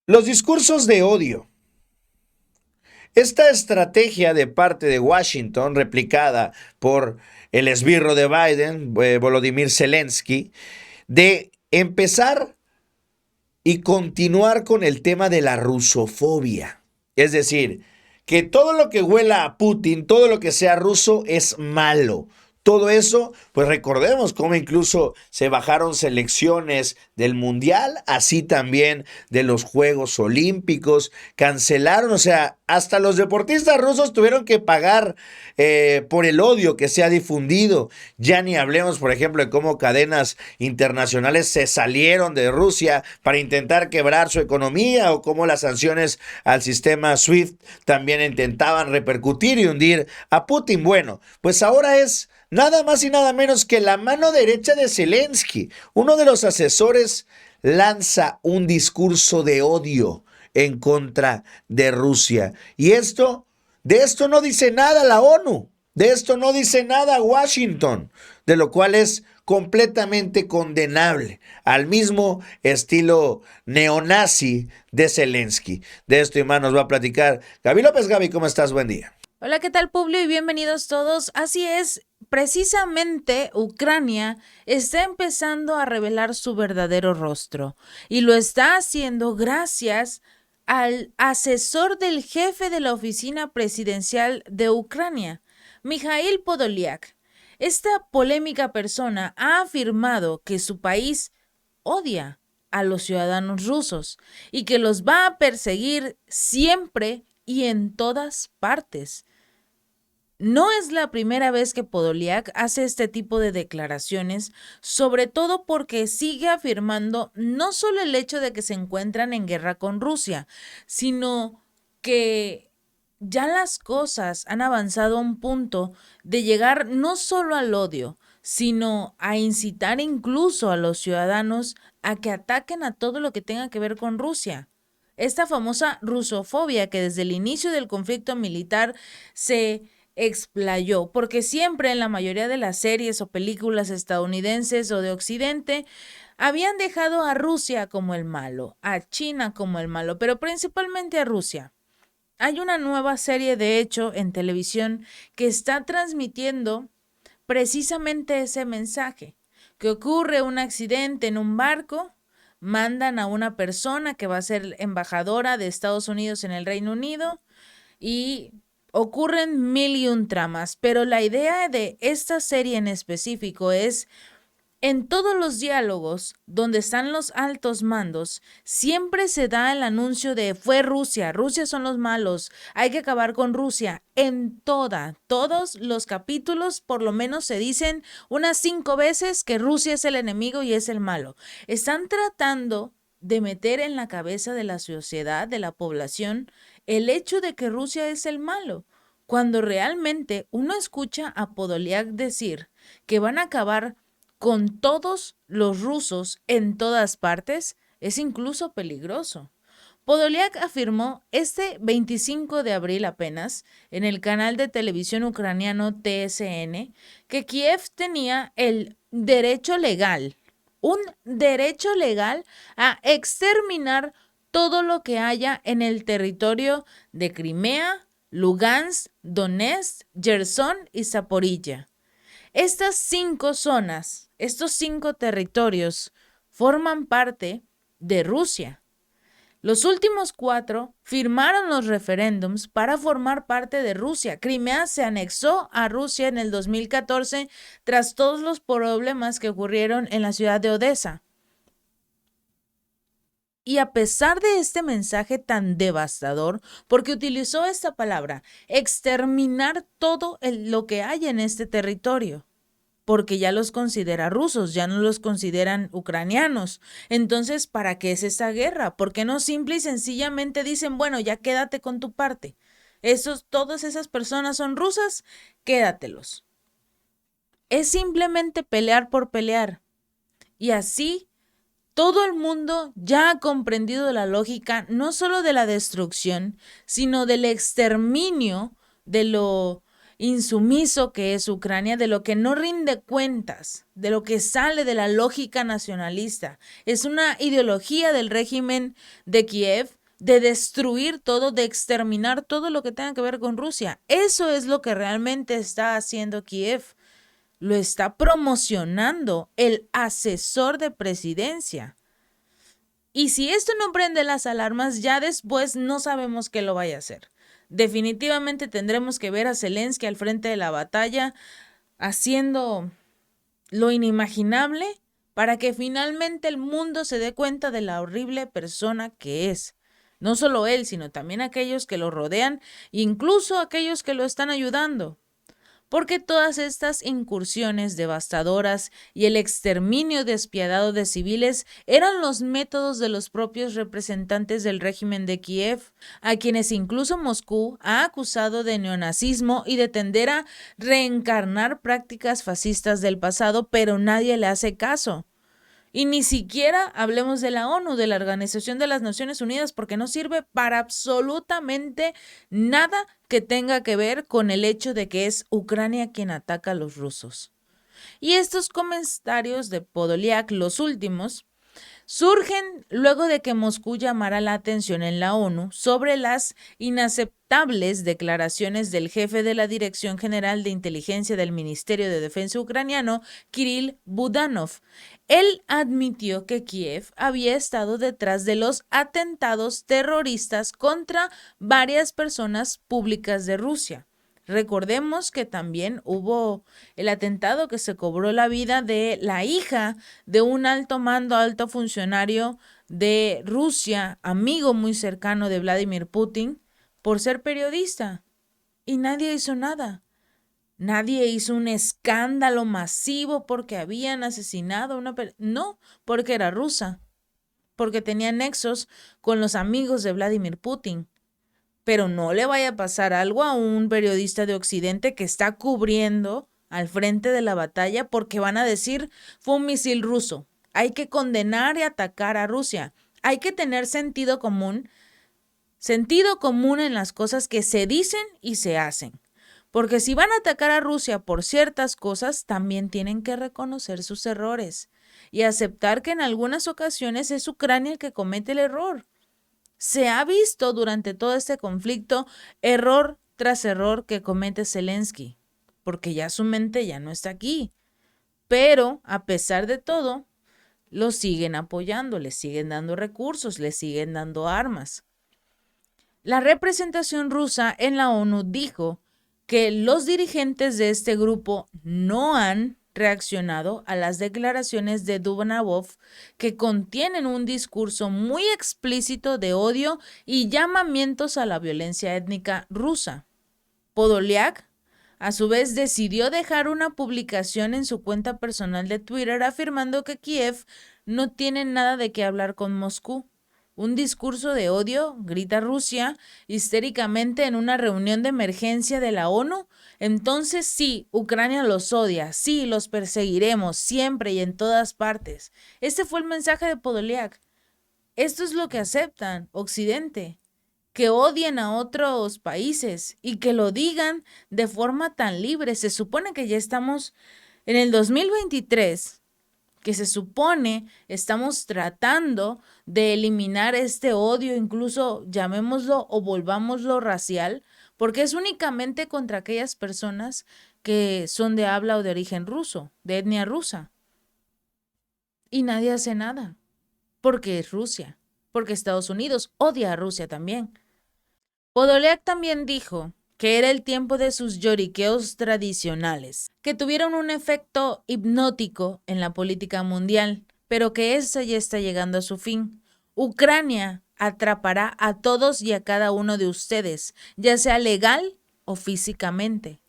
Los discursos de odio. Esta estrategia de parte de Washington, replicada por el esbirro de Biden, Volodymyr Zelensky, de empezar y continuar con el tema de la rusofobia. Es decir, que todo lo que huela a Putin, todo lo que sea ruso es malo. Todo eso, pues recordemos cómo incluso se bajaron selecciones del Mundial, así también de los Juegos Olímpicos, cancelaron, o sea, hasta los deportistas rusos tuvieron que pagar por el odio que se ha difundido. Ya ni hablemos, por ejemplo, de cómo cadenas internacionales se salieron de Rusia para intentar quebrar su economía o cómo las sanciones al sistema SWIFT también intentaban repercutir y hundir a Putin. Bueno, pues ahora es nada más y nada menos que la mano derecha de Zelensky. Uno de los asesores lanza un discurso de odio en contra de Rusia. Y de esto no dice nada la ONU, de esto no dice nada Washington, de lo cual es completamente condenable, al mismo estilo neonazi de Zelensky. De esto y más nos va a platicar Gaby López. Gaby, ¿cómo estás? Buen día. Hola, ¿qué tal, Publio? Y bienvenidos todos. Así es, precisamente Ucrania está empezando a revelar su verdadero rostro y lo está haciendo gracias al asesor del jefe de la oficina presidencial de Ucrania, Mikhail Podolyak. Esta polémica persona ha afirmado que su país odia a los ciudadanos rusos y que los va a perseguir siempre y en todas partes. No es la primera vez que Podolyak hace este tipo de declaraciones, sobre todo porque sigue afirmando no solo el hecho de que se encuentran en guerra con Rusia, sino que ya las cosas han avanzado a un punto de llegar no solo al odio, sino a incitar incluso a los ciudadanos a que ataquen a todo lo que tenga que ver con Rusia. Esta famosa rusofobia que desde el inicio del conflicto militar se explayó, porque siempre en la mayoría de las series o películas estadounidenses o de Occidente habían dejado a Rusia como el malo, a China como el malo, pero principalmente a Rusia. Hay una nueva serie, de hecho, en televisión que está transmitiendo precisamente ese mensaje, que ocurre un accidente en un barco, mandan a una persona que va a ser embajadora de Estados Unidos en el Reino Unido y ocurren mil y un tramas, pero la idea de esta serie en específico es en todos los diálogos donde están los altos mandos, siempre se da el anuncio de fue Rusia, Rusia son los malos, hay que acabar con Rusia. Todos los capítulos por lo menos se dicen unas 5 veces que Rusia es el enemigo y es el malo. Están tratando de meter en la cabeza de la sociedad, de la población, el hecho de que Rusia es el malo, cuando realmente uno escucha a Podolyak decir que van a acabar con todos los rusos en todas partes, es incluso peligroso. Podolyak afirmó este 25 de abril apenas en el canal de televisión ucraniano TSN que Kiev tenía el derecho legal, un derecho legal a exterminar todo lo que haya en el territorio de Crimea, Lugansk, Donetsk, Gerson y Zaporilla. Estas 5 zonas, estos 5 territorios, forman parte de Rusia. Los últimos 4 firmaron los referéndums para formar parte de Rusia. Crimea se anexó a Rusia en el 2014 tras todos los problemas que ocurrieron en la ciudad de Odessa. Y a pesar de este mensaje tan devastador, porque utilizó esta palabra, exterminar todo lo que hay en este territorio, porque ya los considera rusos, ya no los consideran ucranianos. Entonces, ¿para qué es esa guerra? ¿Por qué no simple y sencillamente dicen, bueno, ya quédate con tu parte? Todas esas personas son rusas, quédatelos. Es simplemente pelear por pelear. Y así todo el mundo ya ha comprendido la lógica no solo de la destrucción, sino del exterminio de lo insumiso que es Ucrania, de lo que no rinde cuentas, de lo que sale de la lógica nacionalista. Es una ideología del régimen de Kiev de destruir todo, de exterminar todo lo que tenga que ver con Rusia. Eso es lo que realmente está haciendo Kiev. Lo está promocionando el asesor de presidencia. Y si esto no prende las alarmas, ya después no sabemos qué lo vaya a hacer. Definitivamente tendremos que ver a Zelensky al frente de la batalla haciendo lo inimaginable para que finalmente el mundo se dé cuenta de la horrible persona que es. No solo él, sino también aquellos que lo rodean, incluso aquellos que lo están ayudando. Porque todas estas incursiones devastadoras y el exterminio despiadado de civiles eran los métodos de los propios representantes del régimen de Kiev, a quienes incluso Moscú ha acusado de neonazismo y de tender a reencarnar prácticas fascistas del pasado, pero nadie le hace caso. Y ni siquiera hablemos de la ONU, de la Organización de las Naciones Unidas, porque no sirve para absolutamente nada que tenga que ver con el hecho de que es Ucrania quien ataca a los rusos. Y estos comentarios de Podolyak, los últimos, surgen luego de que Moscú llamara la atención en la ONU sobre las inaceptables declaraciones del jefe de la Dirección General de Inteligencia del Ministerio de Defensa ucraniano, Kirill Budanov. Él admitió que Kiev había estado detrás de los atentados terroristas contra varias personas públicas de Rusia. Recordemos que también hubo el atentado que se cobró la vida de la hija de un alto mando, alto funcionario de Rusia, amigo muy cercano de Vladimir Putin, por ser periodista. Y nadie hizo nada. Nadie hizo un escándalo masivo porque habían asesinado a una persona. No, porque era rusa, porque tenía nexos con los amigos de Vladimir Putin. Pero no le vaya a pasar algo a un periodista de Occidente que está cubriendo al frente de la batalla porque van a decir fue un misil ruso. Hay que condenar y atacar a Rusia. Hay que tener sentido común en las cosas que se dicen y se hacen. Porque si van a atacar a Rusia por ciertas cosas, también tienen que reconocer sus errores y aceptar que en algunas ocasiones es Ucrania el que comete el error. Se ha visto durante todo este conflicto error tras error que comete Zelensky, porque ya su mente ya no está aquí. Pero, a pesar de todo, lo siguen apoyando, le siguen dando recursos, le siguen dando armas. La representación rusa en la ONU dijo que los dirigentes de este grupo no han reaccionado a las declaraciones de Budanov que contienen un discurso muy explícito de odio y llamamientos a la violencia étnica rusa. Podolyak, a su vez, decidió dejar una publicación en su cuenta personal de Twitter afirmando que Kiev no tiene nada de qué hablar con Moscú. Un discurso de odio, grita Rusia, histéricamente en una reunión de emergencia de la ONU. Entonces sí, Ucrania los odia, sí, los perseguiremos siempre y en todas partes. Este fue el mensaje de Podolyak. Esto es lo que aceptan, Occidente, que odien a otros países y que lo digan de forma tan libre. Se supone que ya estamos en el 2023, que se supone estamos tratando de eliminar este odio, incluso llamémoslo o volvámoslo racial, porque es únicamente contra aquellas personas que son de habla o de origen ruso, de etnia rusa. Y nadie hace nada, porque es Rusia, porque Estados Unidos odia a Rusia también. Podolyak también dijo que era el tiempo de sus lloriqueos tradicionales, que tuvieron un efecto hipnótico en la política mundial, pero que eso ya está llegando a su fin. Ucrania atrapará a todos y a cada uno de ustedes, ya sea legal o físicamente.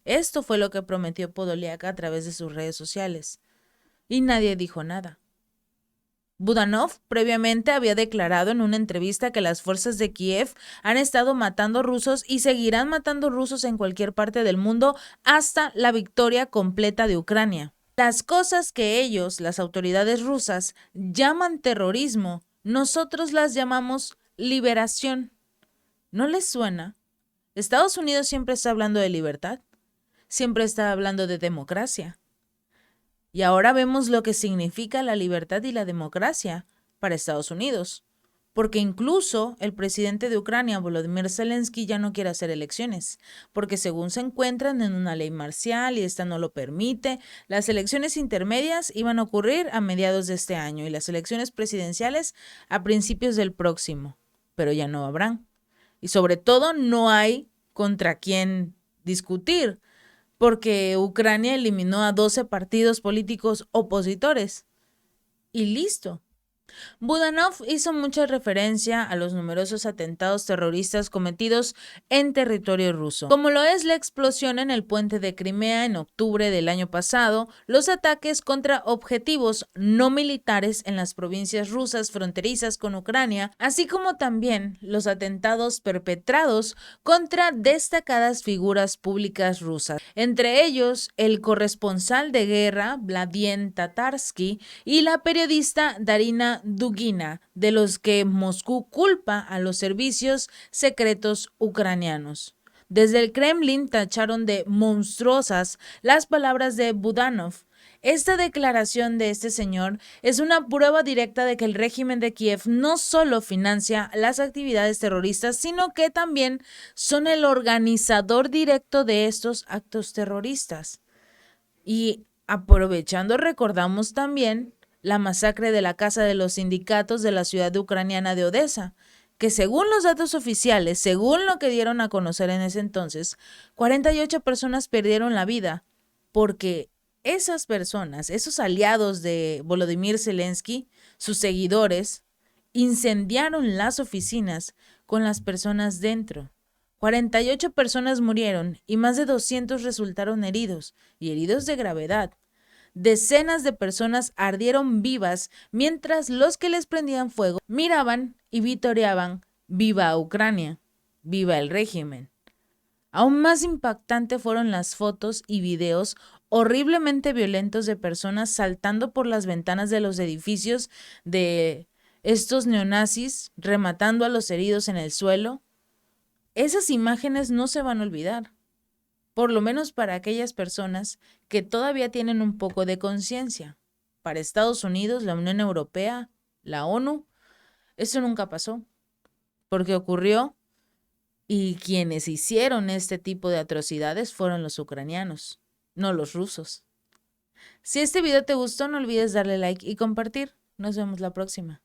Esto fue lo que prometió Podolyak a través de sus redes sociales. Y nadie dijo nada. Budanov previamente había declarado en una entrevista que las fuerzas de Kiev han estado matando rusos y seguirán matando rusos en cualquier parte del mundo hasta la victoria completa de Ucrania. Las cosas que ellos, las autoridades rusas, llaman terrorismo, nosotros las llamamos liberación. ¿No les suena? Estados Unidos siempre está hablando de libertad. siempre estaba hablando de democracia. Y ahora vemos lo que significa la libertad y la democracia para Estados Unidos. Porque incluso el presidente de Ucrania, Volodymyr Zelensky, ya no quiere hacer elecciones, porque según se encuentran en una ley marcial y esta no lo permite, las elecciones intermedias iban a ocurrir a mediados de este año y las elecciones presidenciales a principios del próximo, pero ya no habrán. Y sobre todo no hay contra quién discutir, porque Ucrania eliminó a 12 partidos políticos opositores. Y listo. Budanov hizo mucha referencia a los numerosos atentados terroristas cometidos en territorio ruso, como lo es la explosión en el puente de Crimea en octubre del año pasado, los ataques contra objetivos no militares en las provincias rusas fronterizas con Ucrania, así como también los atentados perpetrados contra destacadas figuras públicas rusas, entre ellos el corresponsal de guerra Vladimir Tatarsky y la periodista Darina Dugina, de los que Moscú culpa a los servicios secretos ucranianos. Desde el Kremlin tacharon de monstruosas las palabras de Budanov. Esta declaración de este señor es una prueba directa de que el régimen de Kiev no solo financia las actividades terroristas, sino que también son el organizador directo de estos actos terroristas. Y aprovechando, recordamos también la masacre de la Casa de los Sindicatos de la ciudad ucraniana de Odessa, que según los datos oficiales, según lo que dieron a conocer en ese entonces, 48 personas perdieron la vida porque esas personas, esos aliados de Volodymyr Zelensky, sus seguidores, incendiaron las oficinas con las personas dentro. 48 personas murieron y más de 200 resultaron heridos, y heridos de gravedad. Decenas de personas ardieron vivas mientras los que les prendían fuego miraban y vitoreaban «Viva Ucrania», «Viva el régimen». Aún más impactante fueron las fotos y videos horriblemente violentos de personas saltando por las ventanas de los edificios de estos neonazis, rematando a los heridos en el suelo. Esas imágenes no se van a olvidar, por lo menos para aquellas personas que todavía tienen un poco de conciencia. Para Estados Unidos, la Unión Europea, la ONU, eso nunca pasó, porque ocurrió y quienes hicieron este tipo de atrocidades fueron los ucranianos, no los rusos. Si este video te gustó, no olvides darle like y compartir. Nos vemos la próxima.